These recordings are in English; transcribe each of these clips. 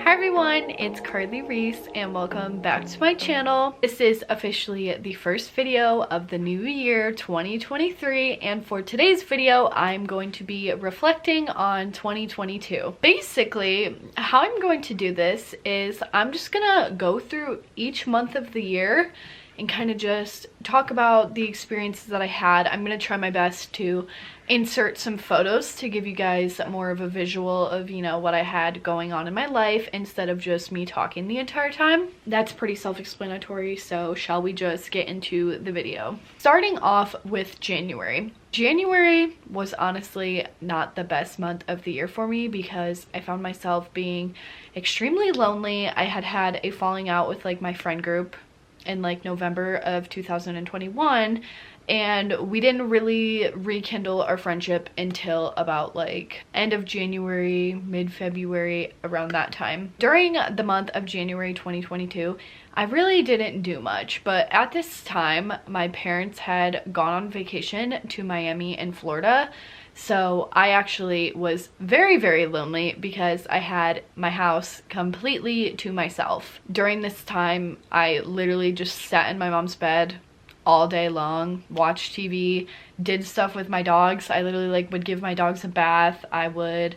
Hi everyone, it's Karli Reese and welcome back to my channel. This is officially the first video of the new year 2023, and for today's video I'm going to be reflecting on 2022. Basically, how I'm going to do this is I'm just gonna go through each month of the year and kind of just talk about the experiences that I had. I'm gonna try my best to insert some photos to give you guys more of a visual of, you know, what I had going on in my life instead of just me talking the entire time. That's pretty self-explanatory, so shall we just get into the video? Starting off with January. January was honestly not the best month of the year for me because I found myself being extremely lonely. I had a falling out with like my friend group in like November of 2021, and we didn't really rekindle our friendship until about like end of January, mid-February, around that time. During the month of January 2022, I really didn't do much, but at this time my parents had gone on vacation to Miami and Florida. So I actually was very, very lonely because I had my house completely to myself. During this time, I literally just sat in my mom's bed all day long, watched TV, did stuff with my dogs. I literally like would give my dogs a bath. I would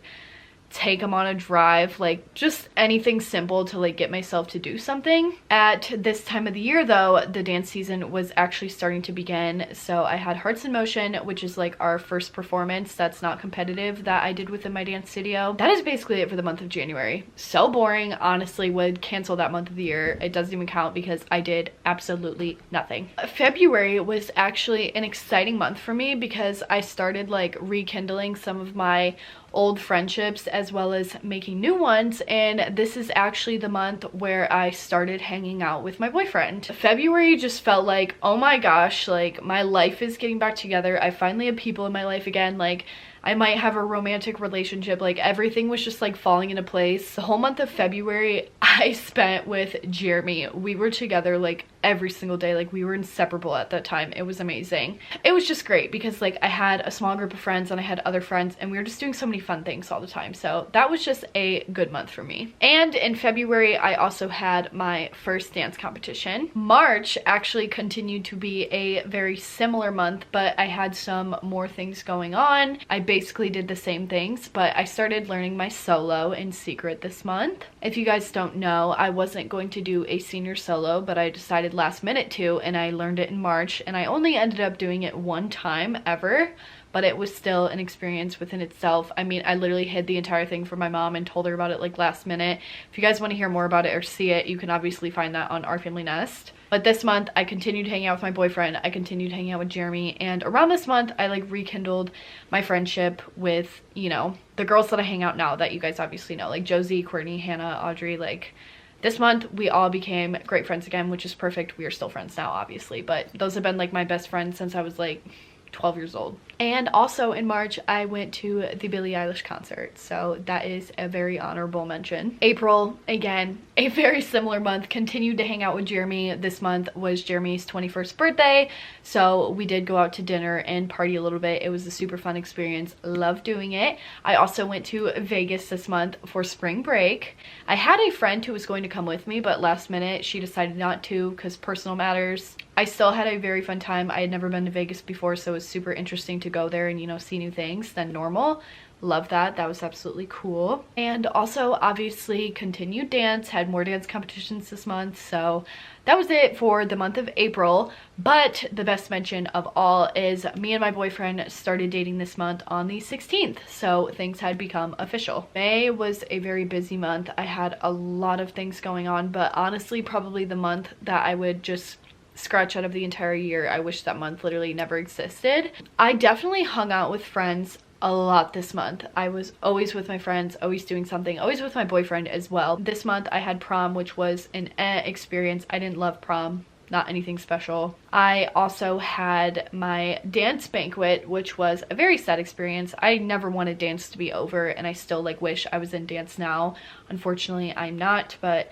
take them on a drive, like just anything simple to like get myself to do something. At this time of the year though, the dance season was actually starting to begin, so I had Hearts in Motion, which is like our first performance that's not competitive that I did within my dance studio. That is basically it for the month of January. So boring, honestly, would cancel that month of the year. It doesn't even count because I did absolutely nothing. February was actually an exciting month for me because I started like rekindling some of my old friendships as well as making new ones, and this is actually the month where I started hanging out with my boyfriend. February just felt like, oh my gosh, like my life is getting back together. I finally have people in my life again. Like I might have a romantic relationship. Like everything was just like falling into place. The whole month of February I spent with Jeremy. We were together like every single day. Like we were inseparable at that time. It was amazing. It was just great because like I had a small group of friends and I had other friends and we were just doing so many fun things all the time. So that was just a good month for me. And in February I also had my first dance competition. March actually continued to be a very similar month, but I had some more things going on. I basically did the same things, but I started learning my solo in secret this month. If you guys don't know, I wasn't going to do a senior solo, but I decided last minute to, and I learned it in March, and I only ended up doing it one time ever, but it was still an experience within itself. I mean, I literally hid the entire thing from my mom and told her about it like last minute. If you guys want to hear more about it or see it, you can obviously find that on Our Family Nest. But this month I continued hanging out with my boyfriend, I continued hanging out with Jeremy, and around this month I like rekindled my friendship with, you know, the girls that I hang out now that you guys obviously know, like Josie, Courtney, Hannah, Audrey. Like this month we all became great friends again, which is perfect. We are still friends now obviously, but those have been like my best friends since I was like 12 years old. And also in March I went to the Billie Eilish concert, so that is a very honorable mention. April, again, a very similar month, continued to hang out with Jeremy. This month was Jeremy's 21st birthday, so we did go out to dinner and party a little bit. It was a super fun experience, loved doing it. I also went to Vegas this month for spring break. I had a friend who was going to come with me, but last minute she decided not to because personal matters. I still had a very fun time. I had never been to Vegas before, so it was super interesting to go there and, you know, see new things than normal. Love that. That was absolutely cool. And also obviously continued dance, had more dance competitions this month, so that was it for the month of April. But the best mention of all is me and my boyfriend started dating this month on the 16th, so things had become official. May was a very busy month. I had a lot of things going on, but honestly probably the month that I would just scratch out of the entire year. I wish that month literally never existed. I definitely hung out with friends a lot this month. I was always with my friends, always doing something, always with my boyfriend as well. This month I had prom, which was an experience. I didn't love prom, not anything special. I also had my dance banquet, which was a very sad experience. I never wanted dance to be over, and I still like wish I was in dance now. Unfortunately I'm not, but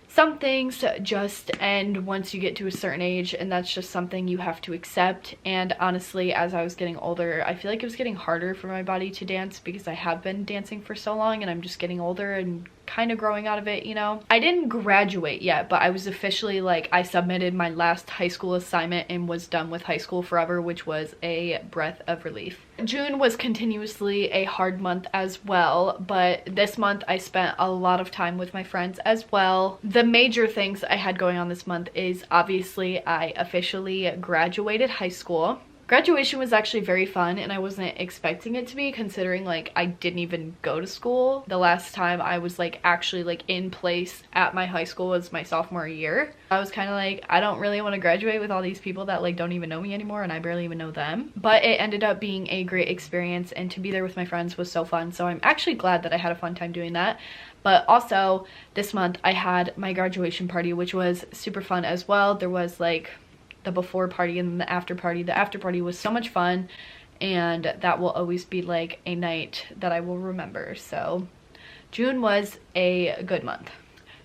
some things just end once you get to a certain age, and that's just something you have to accept. And honestly, as I was getting older, I feel like it was getting harder for my body to dance because I have been dancing for so long and I'm just getting older and kind of growing out of it, you know. I didn't graduate yet, but I was officially like, I submitted my last high school assignment and was done with high school forever, which was a breath of relief. June was continuously a hard month as well, but this month I spent a lot of time with my friends as well. The major things I had going on this month is obviously I officially graduated high school. Graduation was actually very fun, and I wasn't expecting it to be, considering like I didn't even go to school. The last time I was like actually like in place at my high school was my sophomore year. I was kind of like, I don't really want to graduate with all these people that like don't even know me anymore, and I barely even know them. But it ended up being a great experience, and to be there with my friends was so fun. So I'm actually glad that I had a fun time doing that. But also this month I had my graduation party, which was super fun as well. There was like the before party and the after party. The after party was so much fun, and that will always be like a night that I will remember. So June was a good month.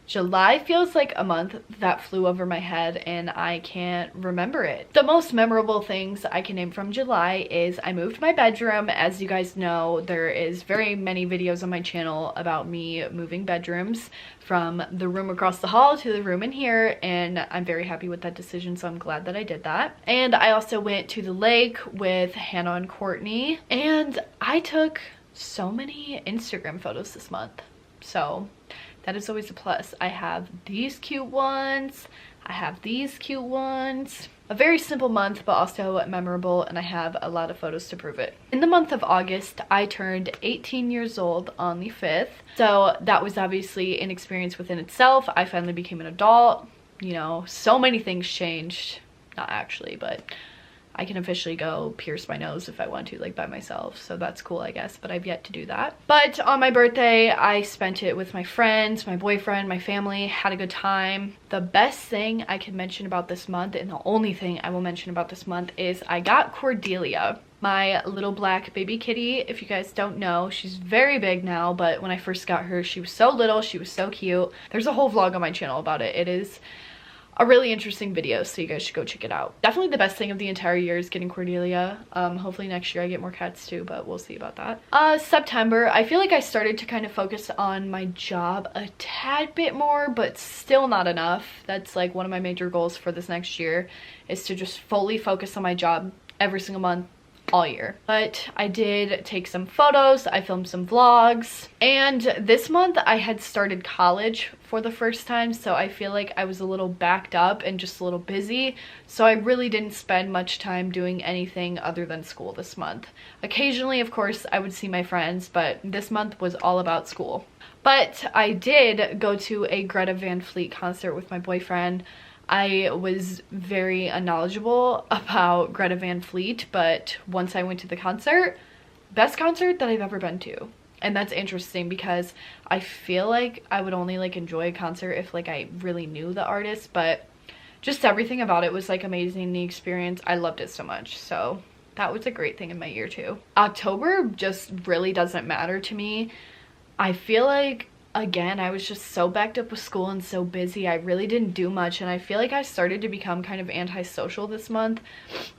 July feels like a month that flew over my head and I can't remember it. The most memorable things I can name from July is I moved my bedroom. As you guys know, there is very many videos on my channel about me moving bedrooms from the room across the hall to the room in here, and I'm very happy with that decision, so I'm glad that I did that. And I also went to the lake with Hannah and Courtney, and I took so many Instagram photos this month, so that is always a plus. I have these cute ones, I have these cute ones. A very simple month, but also memorable, and I have a lot of photos to prove it. In the month of August, I turned 18 years old on the 5th. So that was obviously an experience within itself. I finally became an adult. You know, so many things changed. Not actually, but I can officially go pierce my nose if I want to, like by myself, so that's cool, I guess, but I've yet to do that. But on my birthday, I spent it with my friends, my boyfriend, my family, had a good time. The best thing I can mention about this month, and the only thing I will mention about this month, is I got Cordelia, my little black baby kitty. If you guys don't know, she's very big now, but when I first got her, she was so little, she was so cute. There's a whole vlog on my channel about it. It is a really interesting video, so you guys should go check it out. Definitely the best thing of the entire year is getting Cordelia. Hopefully next year I get more cats too, but we'll see about that. September, I feel like I started to kind of focus on my job a tad bit more, but still not enough. That's like one of my major goals for this next year, is to just fully focus on my job every single month, all year. But I did take some photos, I filmed some vlogs, and this month I had started college for the first time, so I feel like I was a little backed up and just a little busy, so I really didn't spend much time doing anything other than school this month. Occasionally, of course, I would see my friends, but this month was all about school. But I did go to a Greta Van Fleet concert with my boyfriend. I was very unknowledgeable about Greta Van Fleet, but once I went to the concert, best concert that I've ever been to. And that's interesting because I feel like I would only like enjoy a concert if like I really knew the artist, but just everything about it was like amazing. The experience, I loved it so much. So that was a great thing in my year too. October just really doesn't matter to me. I feel like, again, I was just so backed up with school and so busy. I really didn't do much, and I feel like I started to become kind of antisocial this month.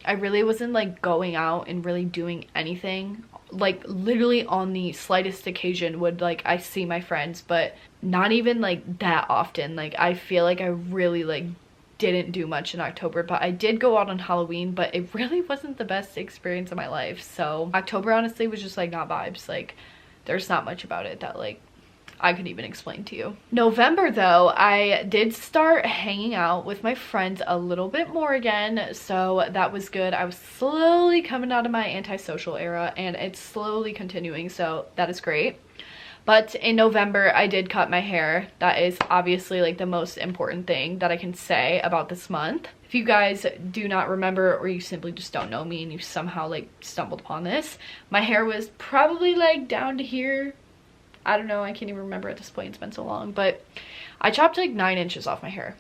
I really wasn't like going out and really doing anything. Like literally on the slightest occasion would like I see my friends, but not even like that often. Like I feel like I really like didn't do much in October, but I did go out on Halloween, but it really wasn't the best experience of my life. So October honestly was just like not vibes. Like there's not much about it that like I could even explain to you. November though, I did start hanging out with my friends a little bit more again, so that was good. I was slowly coming out of my antisocial era, and it's slowly continuing, so that is great. But in November, I did cut my hair. That is obviously like the most important thing that I can say about this month. If you guys do not remember, or you simply just don't know me and you somehow like stumbled upon this, my hair was probably like down to here. I don't know, I can't even remember at this point, it's been so long, but I chopped like 9 inches off my hair.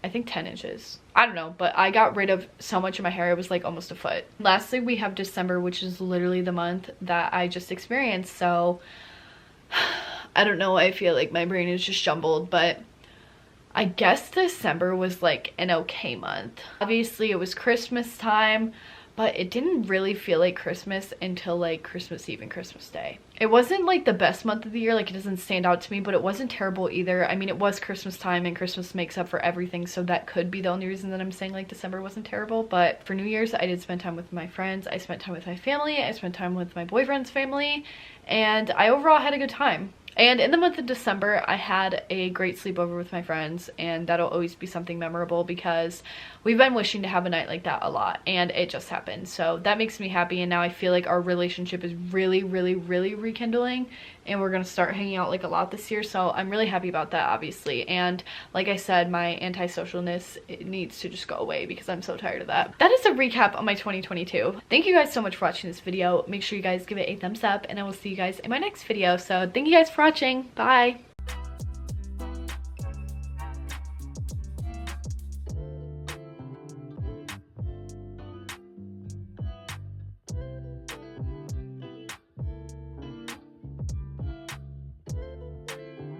I think 10 inches. I don't know, but I got rid of so much of my hair, it was like almost a foot. Lastly, we have December, which is literally the month that I just experienced, so I don't know, I feel like my brain is just jumbled, but I guess December was like an okay month. Obviously, it was Christmas time, but it didn't really feel like Christmas until like Christmas Eve and Christmas Day. It wasn't like the best month of the year, like it doesn't stand out to me, but it wasn't terrible either. I mean, it was Christmas time and Christmas makes up for everything, so that could be the only reason that I'm saying like December wasn't terrible. But for New Year's, I did spend time with my friends, I spent time with my family, I spent time with my boyfriend's family, and I overall had a good time. And in the month of December, I had a great sleepover with my friends, and that'll always be something memorable because we've been wishing to have a night like that a lot, and it just happened. So that makes me happy, and now I feel like our relationship is really, really, really rekindling, and we're gonna start hanging out like a lot this year. So I'm really happy about that, obviously. And like I said, my antisocialness, it needs to just go away because I'm so tired of that. That is a recap on my 2022. Thank you guys so much for watching this video. Make sure you guys give it a thumbs up, and I will see you guys in my next video. So thank you guys for watching. Bye.